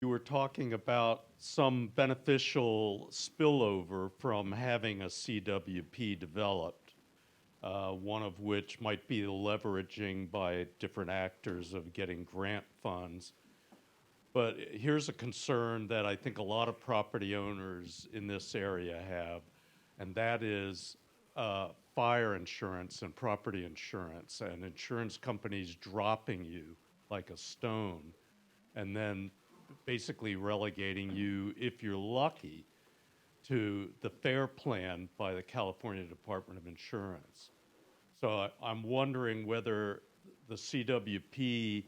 You were talking about some beneficial spillover from having a CWP developed, one of which might be the leveraging by different actors of getting grant funds. But here's a concern that I think a lot of property owners in this area have, and that is fire insurance and property insurance, and insurance companies dropping you like a stone, and then basically relegating you, if you're lucky, to the FAIR plan by the California Department of Insurance. So I'm wondering whether the CWP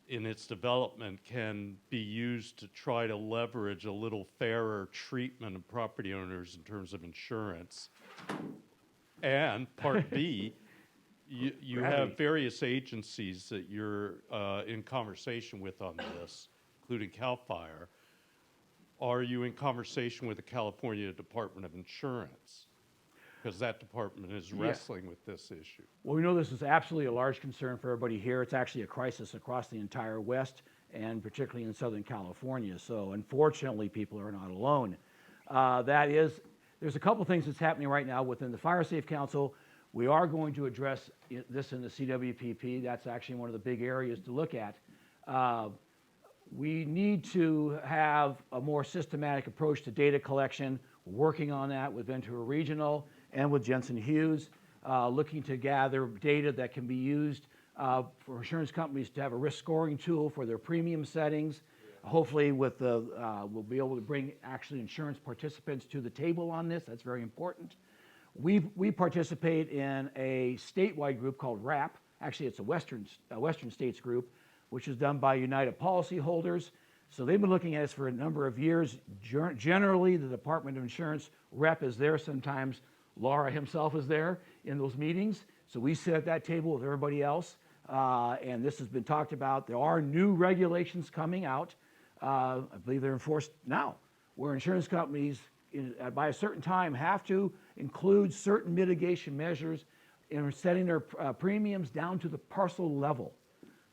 in its development can be used to try to leverage a little fairer treatment of property owners in terms of insurance. And part B, you have various agencies that you're in conversation with on this, including CAL FIRE. Are you in conversation with the California Department of Insurance? Because that department is wrestling with this issue. Well, we know this is absolutely a large concern for everybody here. It's actually a crisis across the entire West and particularly in Southern California. So unfortunately, people are not alone. There's a couple things that's happening right now within the Fire Safe Council. We are going to address this in the CWPP. That's actually one of the big areas to look at. We need to have a more systematic approach to data collection. We're working on that with Ventura Regional and with Jensen Hughes, looking to gather data that can be used for insurance companies to have a risk scoring tool for their premium settings. Hopefully we'll be able to bring actually insurance participants to the table on this. That's very important. We participate in a statewide group called WRAP. Actually, it's a Western States group, which is done by United Policyholders. So they've been looking at this for a number of years. Generally, the Department of Insurance rep is there. Sometimes Laura himself is there in those meetings. So we sit at that table with everybody else. And this has been talked about. There are new regulations coming out. I believe they're enforced now, where insurance companies by a certain time have to include certain mitigation measures in setting their premiums down to the parcel level.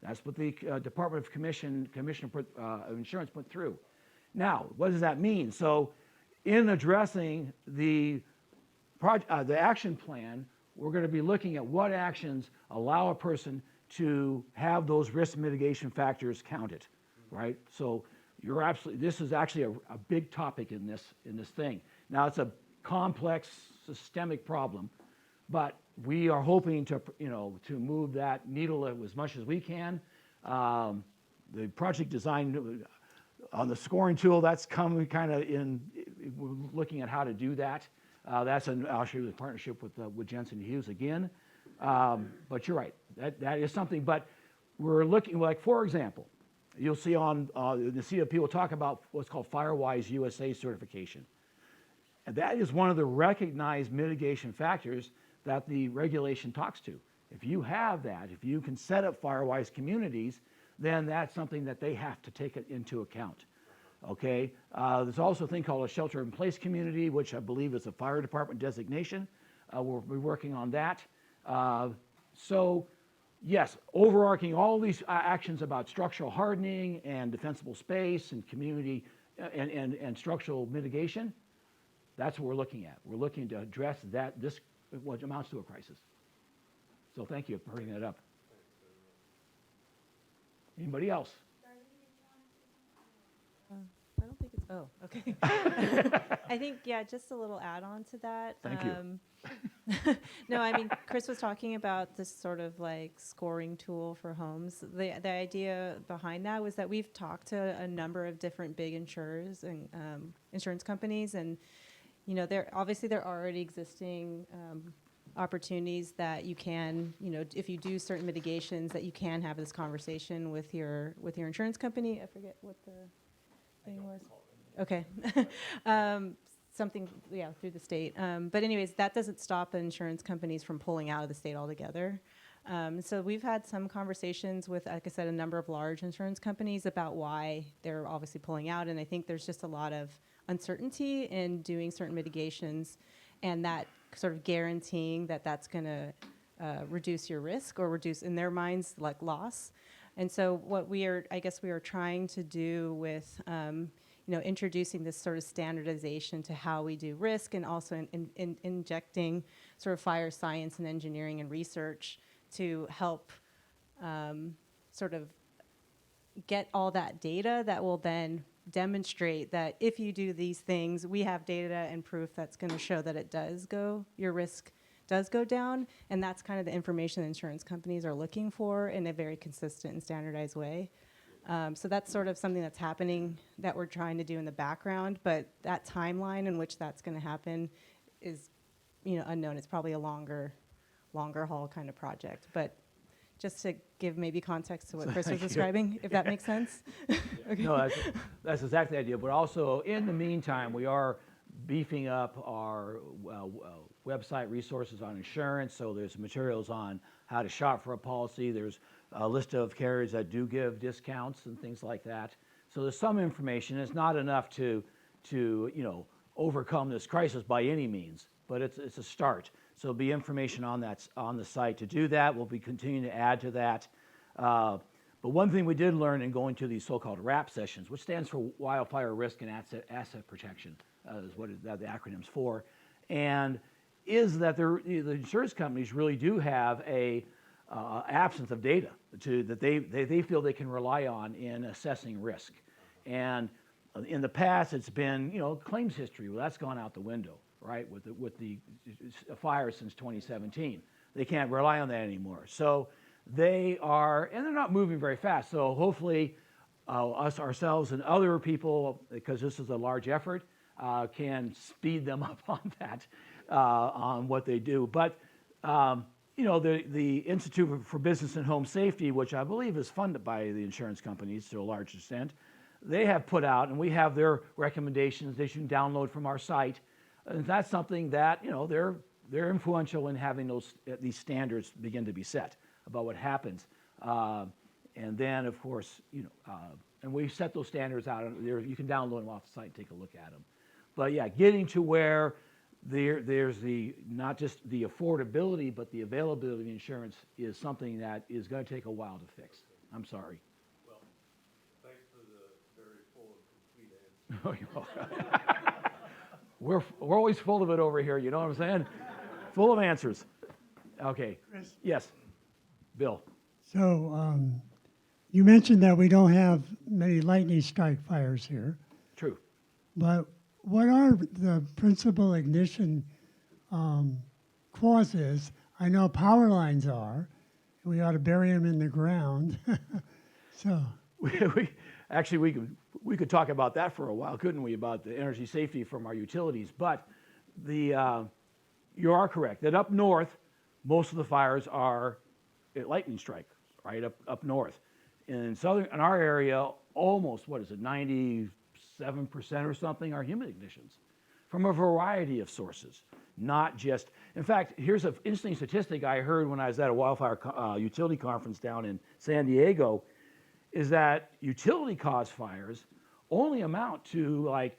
That's what the Department of Commissioner of Insurance put through. Now, what does that mean? So in addressing the action plan, we're going to be looking at what actions allow a person to have those risk mitigation factors counted, right? So this is actually a big topic in this thing. Now, it's a complex, systemic problem, but we are hoping to move that needle as much as we can. The project design on the scoring tool, that's coming kind of in. We're looking at how to do that. That's actually a partnership with Jensen Hughes again. But you're right, that is something. But we're looking, like for example, you'll see on the COP people talk about what's called FireWise USA certification. And that is one of the recognized mitigation factors that the regulation talks to. If you have that, if you can set up FireWise communities, then that's something that they have to take it into account. Okay, there's also a thing called a shelter-in-place community, which I believe is a fire department designation. We'll be working on that. So, yes, overarching all these actions about structural hardening and defensible space and community and structural mitigation, that's what we're looking at. We're looking to address what amounts to a crisis. So thank you for bringing that up. Anybody else? I don't think it's, oh, okay. I think, yeah, just a little add-on to that. Thank you. No, I mean, Chris was talking about this sort of like scoring tool for homes. The idea behind that was that we've talked to a number of different big insurers and insurance companies, and there are already existing opportunities that you can, if you do certain mitigations, that you can have this conversation with your insurance company. I forget what the thing was. Okay. Something, yeah, through the state. But anyways, that doesn't stop insurance companies from pulling out of the state altogether. So we've had some conversations with, like I said, a number of large insurance companies about why they're obviously pulling out. And I think there's just a lot of uncertainty in doing certain mitigations, and that sort of guaranteeing that that's going to reduce your risk or reduce, in their minds, like loss. And so what I guess we are trying to do with, introducing this sort of standardization to how we do risk, and also in injecting sort of fire science and engineering and research to help sort of get all that data that will then demonstrate that if you do these things, we have data and proof that's going to show that your risk does go down. And that's kind of the information insurance companies are looking for in a very consistent and standardized way. So that's sort of something that's happening that we're trying to do in the background, but that timeline in which that's going to happen is, unknown. It's probably a longer haul kind of project. But just to give maybe context to what Chris was describing, if that makes sense. Okay. No, that's exactly the idea. But also, in the meantime, we are beefing up our website resources on insurance. So there's materials on how to shop for a policy. There's a list of carriers that do give discounts and things like that. So there's some information. It's not enough to overcome this crisis by any means, but it's a start. So there'll be information on the site to do that. We'll be continuing to add to that. But one thing we did learn in going to these so-called WRAP sessions, which stands for Wildfire Risk and Asset Protection, is what the acronym's for, and is that the insurance companies really do have a absence of data that they feel they can rely on in assessing risk. And in the past, it's been claims history. Well, that's gone out the window, right? With the fire since 2017, they can't rely on that anymore. So they're not moving very fast. So hopefully, ourselves, and other people, because this is a large effort, can speed them up on that, on what they do. But the Institute for Business and Home Safety, which I believe is funded by the insurance companies to a large extent, they have put out, and we have their recommendations that you can download from our site. And that's something that they're influential in having these standards begin to be set about what happens. And then, of course, and we set those standards out. You can download them off the site and take a look at them. But yeah, getting to where there's not just the affordability, but the availability of insurance is something that is going to take a while to fix. I'm sorry. Well, thanks for the very full and complete answer. We're always full of it over here, you know what I'm saying? Full of answers. Okay. Chris? Yes. Bill. So you mentioned that we don't have many lightning strike fires here, True. but what are the principal ignition causes? I know power lines are. We ought to bury them in the ground. So we could talk about that for a while, couldn't we? About the energy safety from our utilities. But you are correct that up north, most of the fires are at lightning strike, right up north. In our area, almost 97% or something are human ignitions from a variety of sources, not just. In fact, here's an interesting statistic I heard when I was at a wildfire utility conference down in San Diego, is that utility-caused fires only amount to like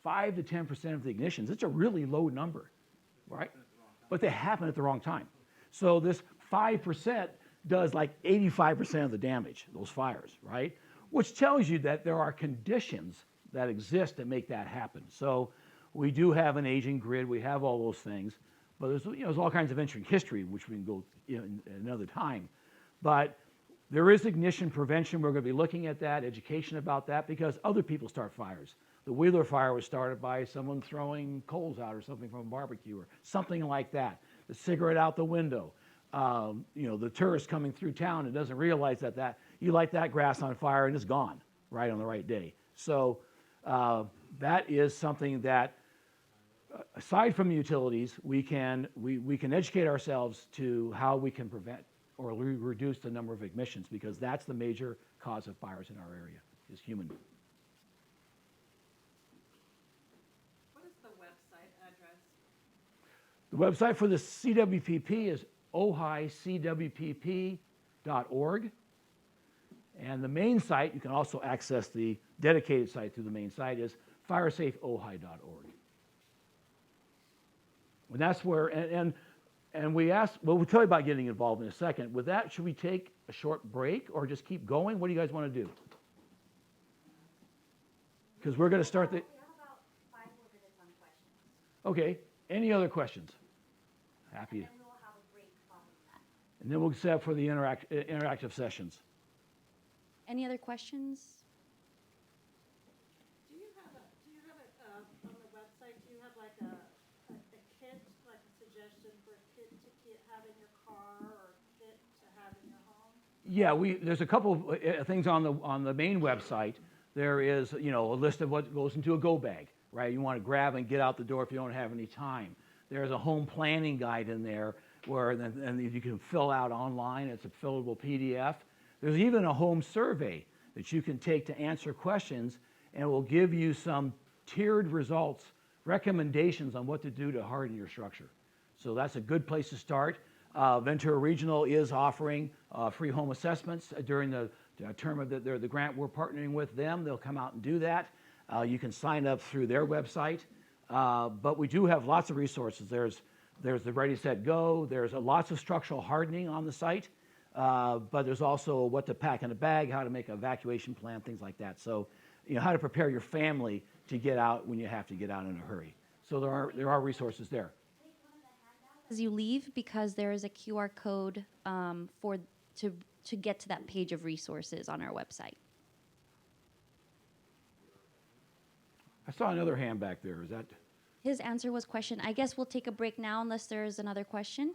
5 to 10% of the ignitions. It's a really low number, right? But they happen at the wrong time. So this 5% does like 85% of the damage, those fires, right? Which tells you that there are conditions that exist that make that happen. So we do have an aging grid, we have all those things, but there's all kinds of interesting history, which we can go in another time. But there is ignition prevention. We're going to be looking at that, education about that, because other people start fires. The Wheeler fire was started by someone throwing coals out or something from a barbecue or something like that. The cigarette out the window. The tourist coming through town and doesn't realize that you light that grass on fire and it's gone right on the right day. So that is something that, aside from the utilities, we can educate ourselves to how we can prevent or reduce the number of ignitions, because that's the major cause of fires in our area, is human. What is the website address? The website for the CWPP is ojaicwpp.org. And the main site, you can also access the dedicated site through the main site, is firesafeojai.org. And that's where, and And we asked, well, we'll tell you about getting involved in a second. With that, should we take a short break or just keep going? What do you guys want to do? Because we're going to start the. We have about 5 more minutes on questions, Okay. Any other questions? Happy. and then we will have a break following that. And then we'll set up for the interactive sessions. Any other questions? Do you have on the website, do you have like a kit, like a suggestion for a kit to have in your car or kit to have in your home? Yeah, there's a couple of things on the main website. There is, a list of what goes into a go bag, right? You want to grab and get out the door if you don't have any time. There's a home planning guide in there and you can fill out online. It's a fillable PDF. There's even a home survey that you can take to answer questions, and it will give you some tiered results, recommendations on what to do to harden your structure. So that's a good place to start. Ventura Regional is offering free home assessments during the term of the grant. We're partnering with them. They'll come out and do that. You can sign up through their website. But we do have lots of resources. There's the Ready, Set, Go. There's lots of structural hardening on the site. But there's also what to pack in a bag, how to make an evacuation plan, things like that. So, how to prepare your family to get out when you have to get out in a hurry. So there are resources there. As you leave, because there is a QR code to get to that page of resources on our website. I saw another hand back there. Is that? His answer was question. I guess we'll take a break now unless there is another question.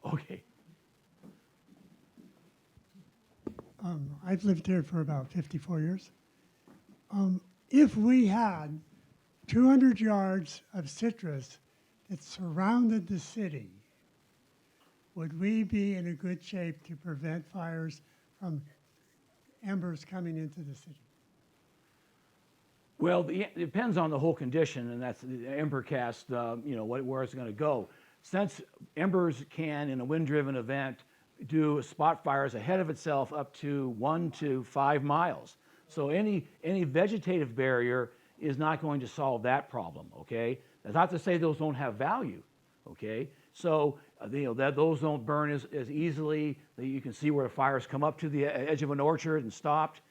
Okay. I've lived here for about 54 years. If we had 200 yards of citrus that surrounded the city, would we be in a good shape to prevent fires from embers coming into the city? Well, it depends on the whole condition, and that's the ember cast, where it's going to go. Since embers can, in a wind-driven event, do spot fires ahead of itself up to 1 to 5 miles. So any vegetative barrier is not going to solve that problem, okay? That's not to say those don't have value, okay? So, that those don't burn as easily. You can see where the fires come up to the edge of an orchard and stopped.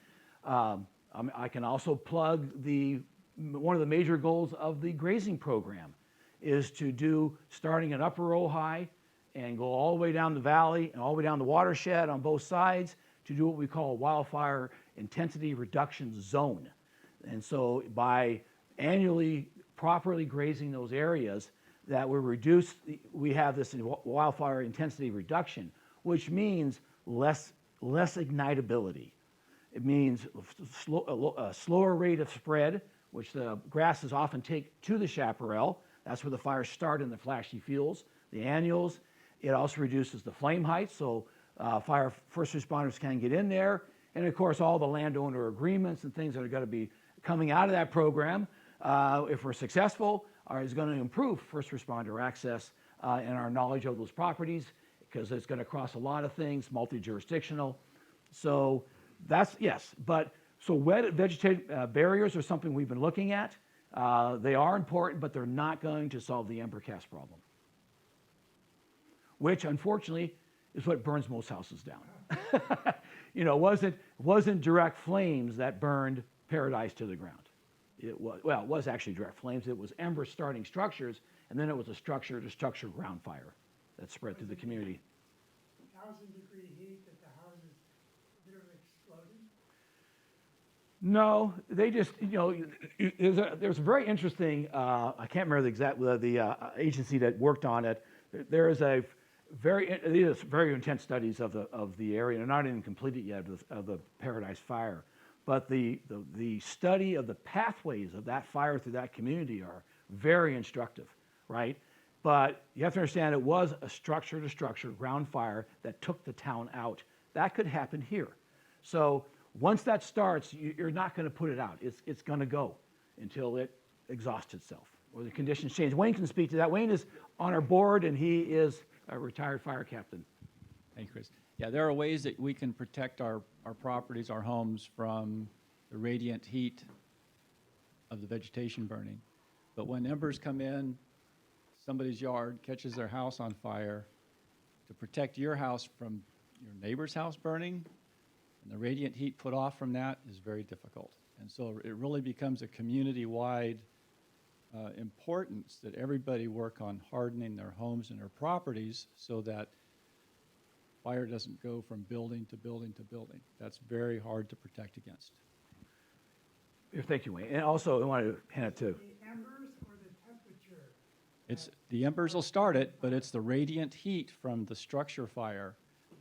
I can also plug one of the major goals of the grazing program is to do, starting at Upper Ojai and go all the way down the valley and all the way down the watershed on both sides to do what we call a wildfire intensity reduction zone. And so by annually properly grazing those areas, that we have this wildfire intensity reduction, which means less ignitability. It means a slower rate of spread, which the grasses often take to the chaparral. That's where the fires start in the flashy fuels, the annuals. It also reduces the flame height, so first responders can get in there. And of course, all the landowner agreements and things that are going to be coming out of that program, if we're successful, is going to improve first responder access and our knowledge of those properties, because it's going to cross a lot of things, multi-jurisdictional. So that's, yes. But so wet vegetative barriers are something we've been looking at. They are important, but they're not going to solve the ember cast problem, which unfortunately is what burns most houses down. It wasn't direct flames that burned Paradise to the ground. It was actually direct flames. It was ember starting structures, and then it was a structure-to-structure ground fire that spread through the community. 1,000-degree heat that the houses literally exploded? No, they just, there's a very interesting, I can't remember the agency that worked on it. There is these very intense studies of the area. They're not even completed yet of the Paradise Fire. But the study of the pathways of that fire through that community are very instructive, right? But you have to understand it was a structure-to-structure ground fire that took the town out. That could happen here. So once that starts, you're not going to put it out. It's going to go until it exhausts itself or the conditions change. Wayne can speak to that. Wayne is on our board, and he is a retired fire captain. Thank you, Chris. Yeah, there are ways that we can protect our properties, our homes from the radiant heat of the vegetation burning. But when embers come in, somebody's yard, catches their house on fire, to protect your house from your neighbor's house burning, and the radiant heat put off from that is very difficult. And so it really becomes a community-wide importance that everybody work on hardening their homes and their properties so that fire doesn't go from building to building to building. That's very hard to protect against. Thank you, Wayne. And also, I want to hand it to. The embers or the temperature? It's, the embers will start it, but it's the radiant heat from the structure fire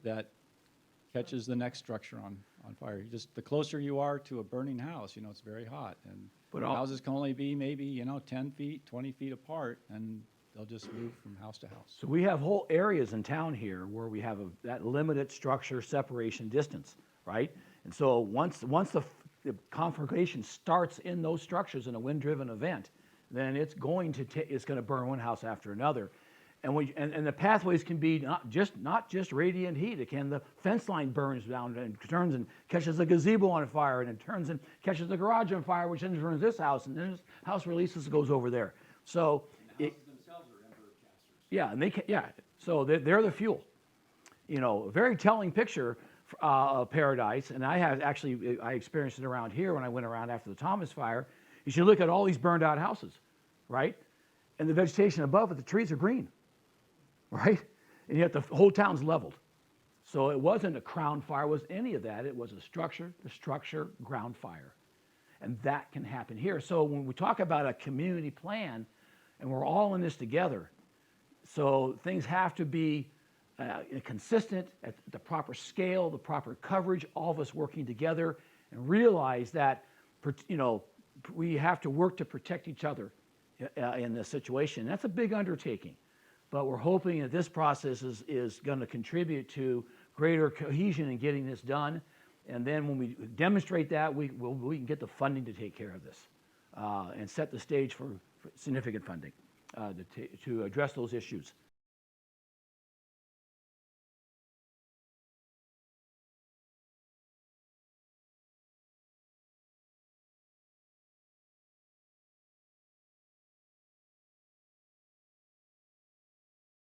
that catches the next structure on fire. You just, the closer you are to a burning house, you know, it's very hot. And But all- houses can only be maybe, you know, 10 feet, 20 feet apart, and they'll just move from house to house. So we have whole areas in town here where we have that limited structure separation distance, right? And so once the conflagration starts in those structures in a wind-driven event, then it's going to burn one house after another. And the pathways can be not just radiant heat. It can, the fence line burns down and turns and catches the gazebo on fire, and it turns and catches the garage on fire, which then turns this house, and then this house releases, goes over there. So it, Themselves are ember casters. yeah, and they can, yeah. So they're the fuel. You know, a very telling picture of Paradise, and I experienced it around here when I went around after the Thomas fire. Is you look at all these burned out houses, right? And the vegetation above it, the trees are green, right? And yet the whole town's leveled. So it wasn't a crown fire, it was any of that. It was the structure, ground fire. And that can happen here. So when we talk about a community plan, and we're all in this together, so things have to be consistent at the proper scale, the proper coverage, all of us working together, and realize that, you know, we have to work to protect each other in this situation. That's a big undertaking, but we're hoping that this process is going to contribute to greater cohesion in getting this done. And then when we demonstrate that, we can get the funding to take care of this and set the stage for significant funding to address those issues.